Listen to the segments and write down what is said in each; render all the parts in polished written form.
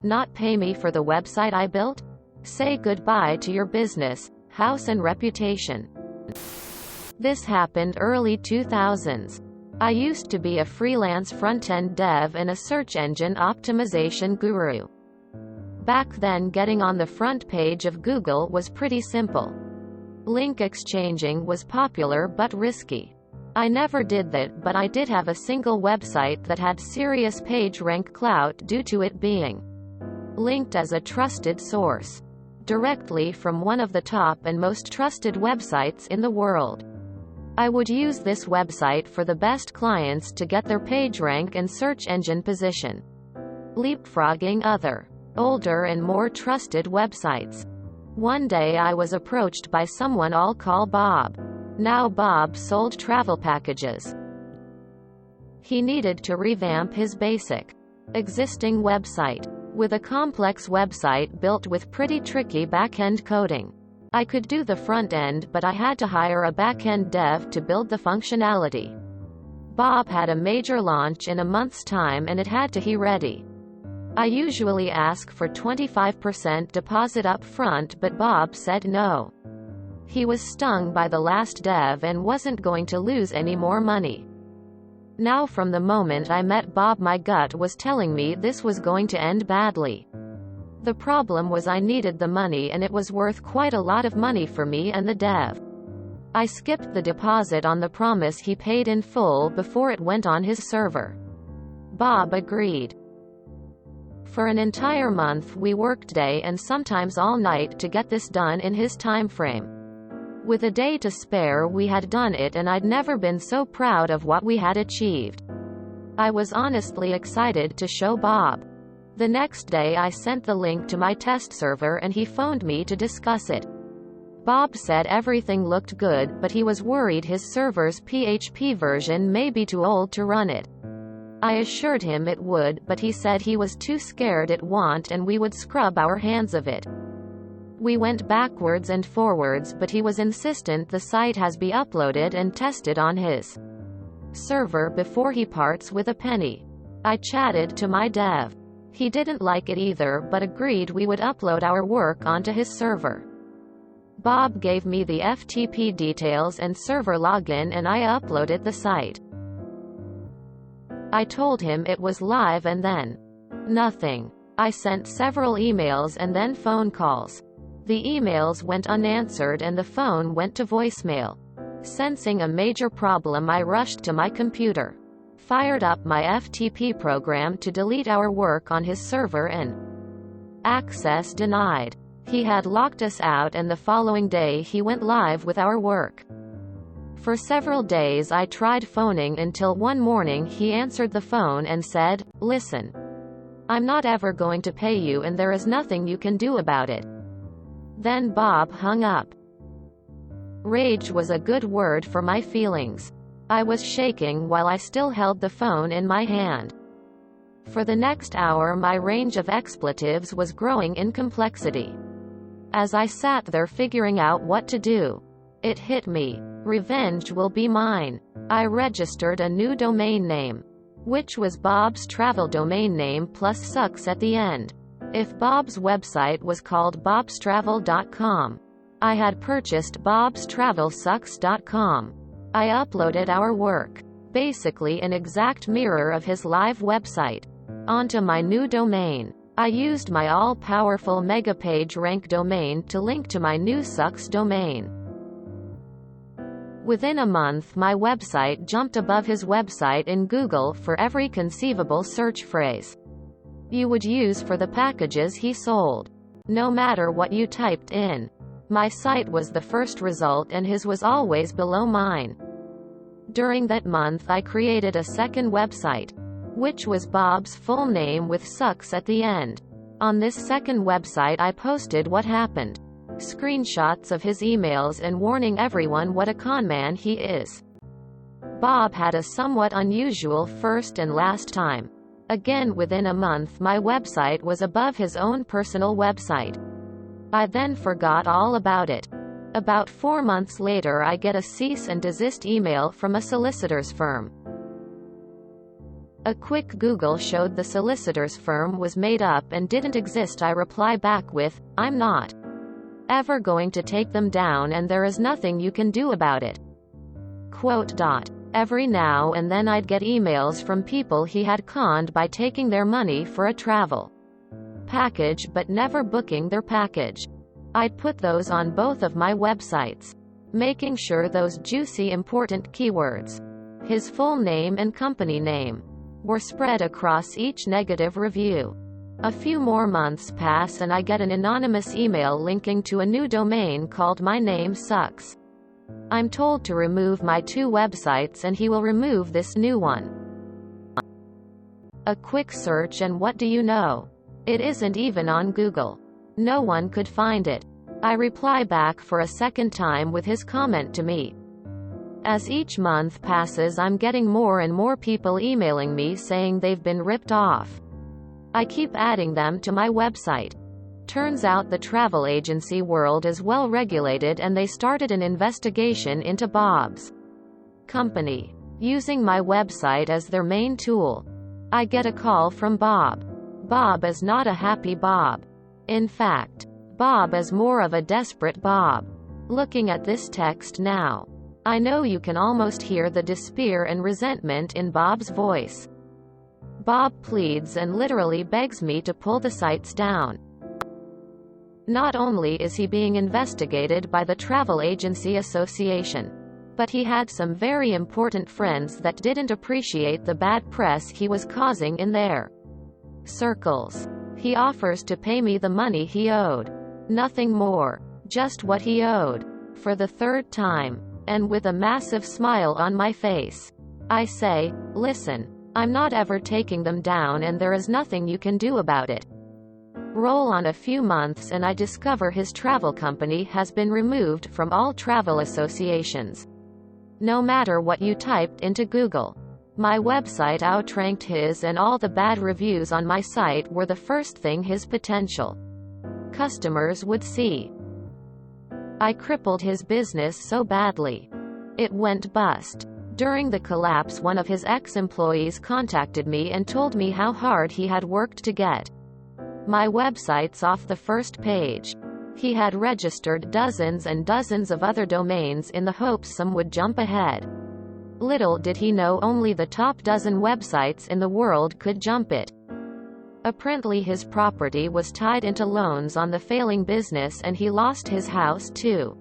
Not pay me for the website I built? Say goodbye to your business, house and reputation. This happened early 2000s. I used to be a freelance front-end dev and a search engine optimization guru. Back then, getting on the front page of Google was pretty simple. Link exchanging was popular but risky. I never did that, but I did have a single website that had serious page rank clout due to it being linked as a trusted source directly from one of the top and most trusted websites in the world. I would use this website for the best clients to get their page rank and search engine position, leapfrogging other, older and more trusted websites. One day I was approached by someone I'll call Bob. Now Bob sold travel packages. He needed to revamp his basic, existing website with a complex website built with pretty tricky back-end coding. I could do the front end, but I had to hire a back-end dev to build the functionality. Bob had a major launch in a month's time and it had to be ready. I usually ask for 25% deposit up front, but Bob said no. He was stung by the last dev and wasn't going to lose any more money. Now, from the moment I met Bob, my gut was telling me this was going to end badly. The problem was I needed the money and it was worth quite a lot of money for me and the dev. I skipped the deposit on the promise he paid in full before it went on his server. Bob agreed. For an entire month we worked day and sometimes all night to get this done in his time frame. With a day to spare we had done it and I'd never been so proud of what we had achieved. I was honestly excited to show Bob. The next day I sent the link to my test server and he phoned me to discuss it. Bob said everything looked good, but he was worried his server's PHP version may be too old to run it. I assured him it would, but he said he was too scared it won't and we would scrub our hands of it. We went backwards and forwards, but he was insistent the site has be uploaded and tested on his server before he parts with a penny. I chatted to my dev. He didn't like it either, but agreed we would upload our work onto his server. Bob gave me the FTP details and server login and I uploaded the site. I told him it was live and then nothing. I sent several emails and then phone calls. The emails went unanswered and the phone went to voicemail. Sensing a major problem, I rushed to my computer, fired up my FTP program to delete our work on his server and access denied. He had locked us out and the following day he went live with our work. For several days I tried phoning until one morning he answered the phone and said, "Listen, I'm not ever going to pay you and there is nothing you can do about it." Then Bob hung up. Rage was a good word for my feelings. I was shaking while I still held the phone in my hand. For the next hour my range of expletives was growing in complexity. As I sat there figuring out what to do, it hit me. Revenge will be mine. I registered a new domain name, which was Bob's travel domain name plus sucks at the end. If Bob's website was called bobstravel.com, I had purchased bobstravelsucks.com. I uploaded our work, basically an exact mirror of his live website, onto my new domain. I used my all-powerful mega page rank domain to link to my new sucks domain. Within a month my website jumped above his website in Google for every conceivable search phrase you would use for the packages he sold. No matter what you typed in, my site was the first result and his was always below mine. During that month I created a second website, which was Bob's full name with sucks at the end. On this second website I posted what happened, screenshots of his emails and warning everyone what a conman he is. Bob had a somewhat unusual first and last time. Again, within a month my website was above his own personal website. I then forgot all about it. About 4 months later I get a cease and desist email from a solicitor's firm. A quick Google showed the solicitor's firm was made up and didn't exist. I reply back with, I'm not ever going to take them down and there is nothing you can do about it. Quote. Every now and then I'd get emails from people he had conned by taking their money for a travel package but never booking their package. I'd put those on both of my websites, making sure those juicy important keywords, his full name and company name, were spread across each negative review. A few more months pass and I get an anonymous email linking to a new domain called My Name Sucks. I'm told to remove my 2 websites and he will remove this new one. A quick search and what do you know? It isn't even on Google. No one could find it. I reply back for a second time with his comment to me. As each month passes, I'm getting more and more people emailing me saying they've been ripped off. I keep adding them to my website. Turns out the travel agency world is well regulated and they started an investigation into Bob's company, using my website as their main tool. I get a call from Bob. Bob is not a happy Bob. In fact, Bob is more of a desperate Bob. Looking at this text now, I know you can almost hear the despair and resentment in Bob's voice. Bob pleads and literally begs me to pull the sites down. Not only is he being investigated by the Travel Agency Association, but he had some very important friends that didn't appreciate the bad press he was causing in their circles. He offers to pay me the money he owed. Nothing more. Just what he owed. For the 3rd time. And with a massive smile on my face, I say, listen, I'm not ever taking them down and there is nothing you can do about it. Roll on a few months and I discover his travel company has been removed from all travel associations. No matter what you typed into Google, my website outranked his and all the bad reviews on my site were the first thing his potential customers would see. I crippled his business so badly. It went bust. During the collapse, one of his ex-employees contacted me and told me how hard he had worked to get my websites off the first page. He had registered dozens and dozens of other domains in the hopes some would jump ahead. Little did he know only the top dozen websites in the world could jump it. Apparently his property was tied into loans on the failing business and he lost his house too.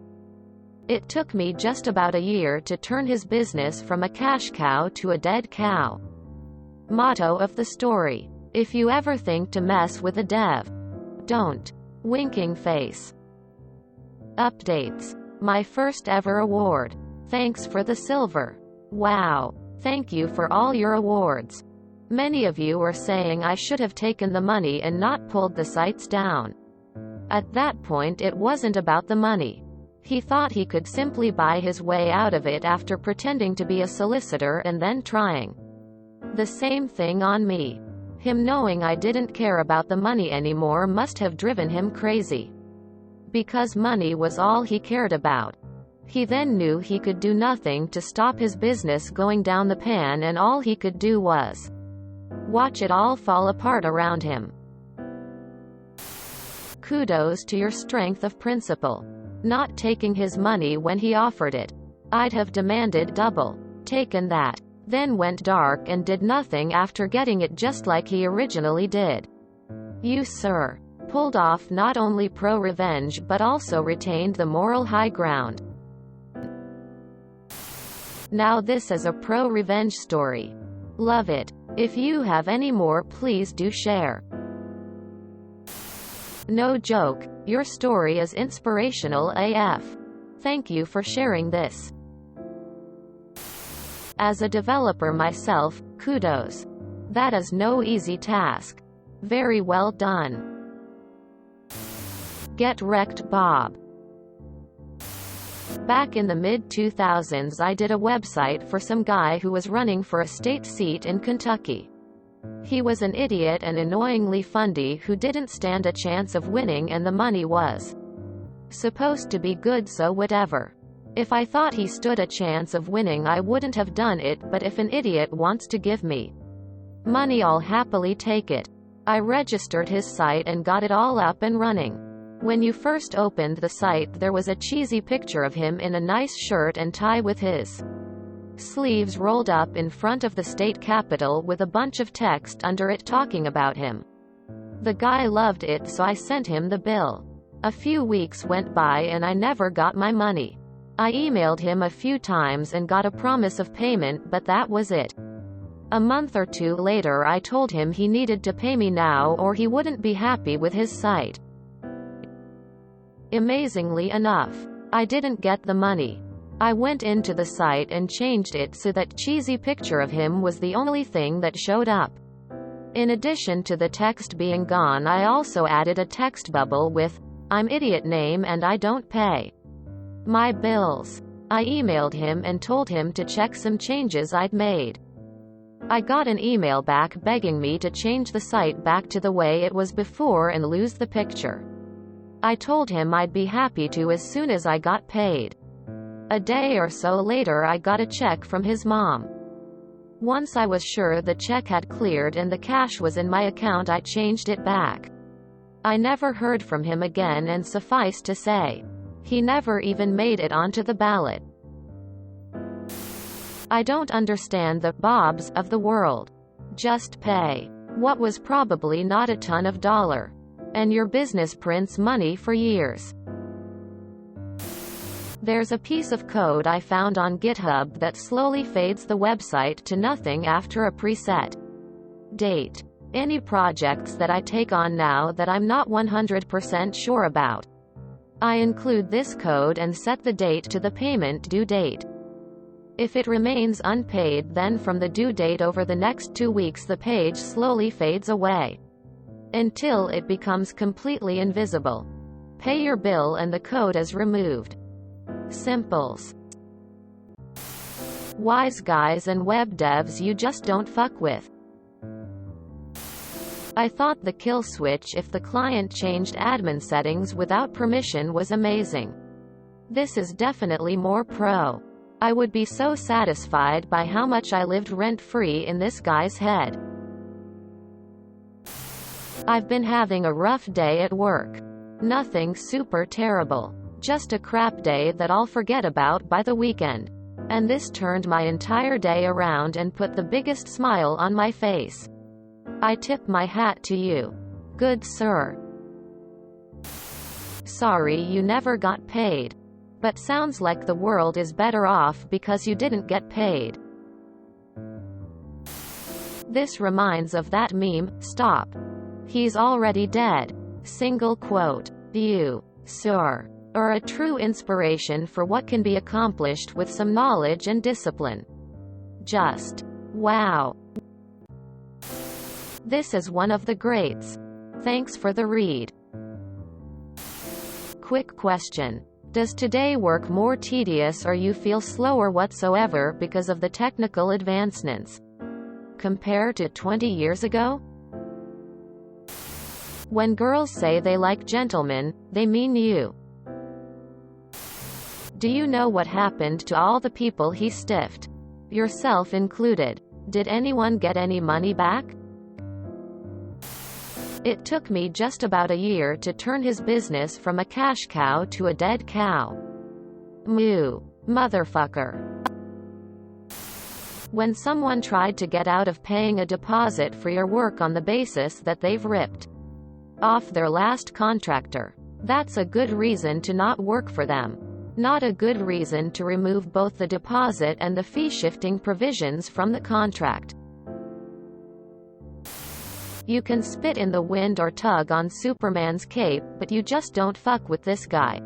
It took me just about a year to turn his business from a cash cow to a dead cow. Motto of the story: if you ever think to mess with a dev, don't. Winking face. Updates. My first ever award. Thanks for the silver. Wow. Thank you for all your awards. Many of you were saying I should have taken the money and not pulled the sites down. At that point it wasn't about the money. He thought he could simply buy his way out of it after pretending to be a solicitor and then trying the same thing on me. Him knowing I didn't care about the money anymore must have driven him crazy. Because money was all he cared about. He then knew he could do nothing to stop his business going down the pan and all he could do was watch it all fall apart around him. Kudos to your strength of principle. Not taking his money when he offered it. I'd have demanded double. Taken that. Then went dark and did nothing after getting it just like he originally did. You, sir, pulled off not only pro-revenge but also retained the moral high ground. Now this is a pro-revenge story. Love it. If you have any more, please do share. No joke, your story is inspirational AF. Thank you for sharing this. As a developer myself, kudos. That is no easy task. Very well done. Get wrecked, Bob. Back in the mid-2000s I did a website for some guy who was running for a state seat in Kentucky. He was an idiot and annoyingly fundy who didn't stand a chance of winning and the money was supposed to be good, so whatever. If I thought he stood a chance of winning I wouldn't have done it, but if an idiot wants to give me Money, I'll happily take it. I registered his site and got it all up and running. When you first opened the site, there was a cheesy picture of him in a nice shirt and tie with his sleeves rolled up in front of the state capitol with a bunch of text under it talking about him. The guy loved it, so I sent him the bill. A few weeks went by and I never got my money. I emailed him a few times and got a promise of payment, but that was it. A month or two later, I told him he needed to pay me now or he wouldn't be happy with his site. Amazingly enough, I didn't get the money. I went into the site and changed it so that cheesy picture of him was the only thing that showed up. In addition to the text being gone, I also added a text bubble with, "I'm idiot name and I don't pay my bills." I emailed him and told him to check some changes I'd made. I got an email back begging me to change the site back to the way it was before and lose the picture. I told him I'd be happy to as soon as I got paid. A day or so later, I got a check from his mom. Once I was sure the check had cleared and the cash was in my account, I changed it back. I never heard from him again, and suffice to say, he never even made it onto the ballot. I don't understand the Bobs of the world. Just pay what was probably not a ton of dollar, and your business prints money for years. There's a piece of code I found on GitHub that slowly fades the website to nothing after a preset date. Any projects that I take on now that I'm not 100% sure about, I include this code and set the date to the payment due date. If it remains unpaid, then from the due date over the next 2 weeks the page slowly fades away until it becomes completely invisible. Pay your bill and the code is removed. Simples. Wise guys and web devs you just don't fuck with. I thought the kill switch if the client changed admin settings without permission was amazing. This is definitely more pro. I would be so satisfied by how much I lived rent-free in this guy's head. I've been having a rough day at work. Nothing super terrible. Just a crap day that I'll forget about by the weekend. And this turned my entire day around and put the biggest smile on my face. I tip my hat to you, good sir. Sorry you never got paid. But sounds like the world is better off because you didn't get paid. This reminds of that meme, "Stop. He's already dead." Single quote. You, sir, are a true inspiration for what can be accomplished with some knowledge and discipline. Just wow. This is one of the greats. Thanks for the read. Quick question. Does today work more tedious or you feel slower whatsoever because of the technical advancements compared to 20 years ago? When girls say they like gentlemen, they mean you. Do you know what happened to all the people he stiffed? Yourself included. Did anyone get any money back? It took me just about a year to turn his business from a cash cow to a dead cow. Moo. Motherfucker. When someone tried to get out of paying a deposit for your work on the basis that they've ripped off their last contractor, that's a good reason to not work for them. Not a good reason to remove both the deposit and the fee-shifting provisions from the contract. You can spit in the wind or tug on Superman's cape, but you just don't fuck with this guy.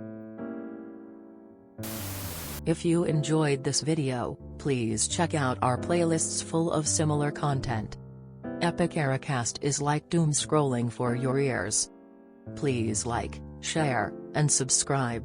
If you enjoyed this video, please check out our playlists full of similar content. Epic Eracast is like doom scrolling for your ears. Please like, share, and subscribe.